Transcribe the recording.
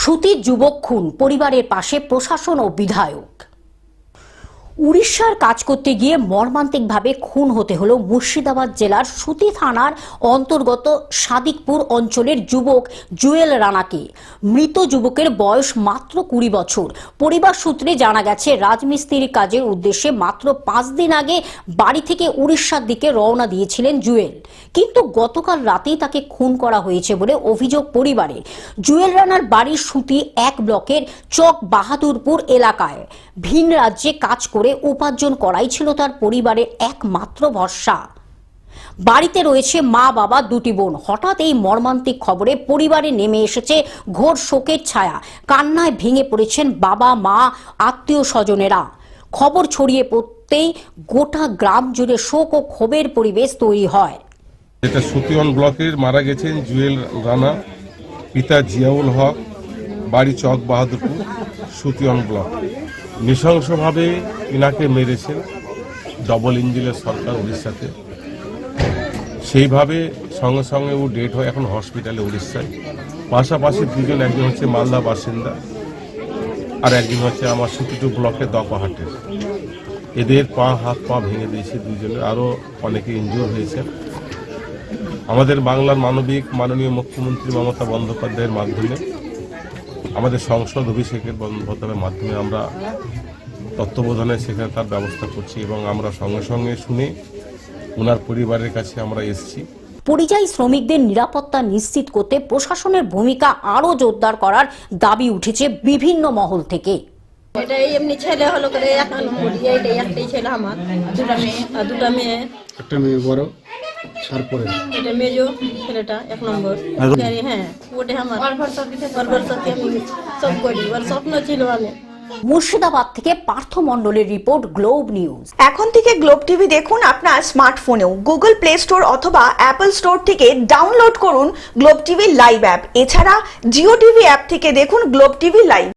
সুতির যুবক খুন, পরিবারের পাশে প্রশাসন ও বিধায়ক। উড়িষ্যার কাজ করতে গিয়ে মর্মান্তিকভাবে খুন হতে হলো মুর্শিদাবাদ জেলার সুতি থানার অন্তর্গত সাদিকপুর অঞ্চলের যুবক জুয়েল রানাকে। মৃত যুবকের বয়স মাত্র 20 বছর। পরিবার সূত্রে জানা গেছে, রাজমিস্ত্রির কাজের উদ্দেশ্যে মাত্র 5 দিন আগে বাড়ি থেকে উড়িষ্যার দিকে রওনা দিয়েছিলেন জুয়েল, কিন্তু গতকাল রাতেই তাকে খুন করা হয়েছে বলে অভিযোগ পরিবারের। জুয়েল রানার বাড়ি সুতি 1 ব্লকের চক বাহাদুরপুর এলাকায়। ভিন রাজ্যে কাজ করে উপার্জন করাই ছিল তার পরিবারের একমাত্র ভরসা। বাড়িতে রয়েছে মা, বাবা, 2টি বোন। হঠাৎ এই মর্মান্তিক খবরে পরিবারে নেমে এসেছে ঘোর শোকের ছায়া। কান্নায় ভেঙে পড়েছেন বাবা, মা, আত্মীয় স্বজনেরা। খবর ছড়িয়ে পড়তেই গোটা গ্রাম জুড়ে শোক ও ক্ষোভের পরিবেশ তৈরি হয়। এটা সুতিওয়ান ব্লকের মারা গেছেন জুয়েল রানা, পিতা জিয়াউল হক, বাড়ি চক বাহাদুরপুর, সুতিওয়ান ব্লক। নৃশংসভাবে ইনাকে মেরেছেন ডবল ইঞ্জিনের সরকার উড়িষ্যাতে। সেইভাবে সঙ্গে সঙ্গে ও ডেট হয় এখন হসপিটালে উড়িষ্যায়। পাশাপাশি দুজন, একজন হচ্ছে মালদা বাসিন্দা আর একজন হচ্ছে আমার সুতিটু ব্লকের দপাহাটের। এদের হাত পা ভেঙে দিয়েছে দুজনের, আরও অনেকে ইনজুর হয়েছে। আমাদের বাংলার মাননীয় মুখ্যমন্ত্রী মমতা বন্দ্যোপাধ্যায়ের মাধ্যমে, আমাদের সংসদ অভিষেকের বন্দ্যোপাধ্যায়ের মাধ্যমে আমরা তত্ত্বাবধানে সেখানে তার ব্যবস্থা করছি এবং আমরা সঙ্গে সঙ্গে শুনে ওনার পরিবারের কাছে আমরা এসেছি। পরিযায়ী শ্রমিকদের নিরাপত্তা নিশ্চিত করতে প্রশাসনের ভূমিকা আরও জোরদার করার দাবি উঠেছে বিভিন্ন মহল থেকে। এটাই এমনি ছেলে হলো করে এক নম্বর, এইটাই একটাই ছেলে আমার, দুটা মেয়ে, একটা মেয়ে বড়, তারপরে এটা মেজো ছেলেটা 1 নম্বর। হ্যাঁ, ওটা আমার সাথে আমি সব করি, ওর স্বপ্ন ছিল। আমি মুর্শিদাবাদ থেকে পার্থ মণ্ডলের রিপোর্ট, গ্লোব নিউজ। এখন থেকে গ্লোব টিভি দেখুন আপনার স্মার্টফোনেও। গুগল প্লে স্টোর অথবা অ্যাপল স্টোর থেকে ডাউনলোড করুন গ্লোব টিভি লাইভ অ্যাপ। এছাড়া জিও টিভি অ্যাপ থেকে দেখুন গ্লোব টিভি লাইভ।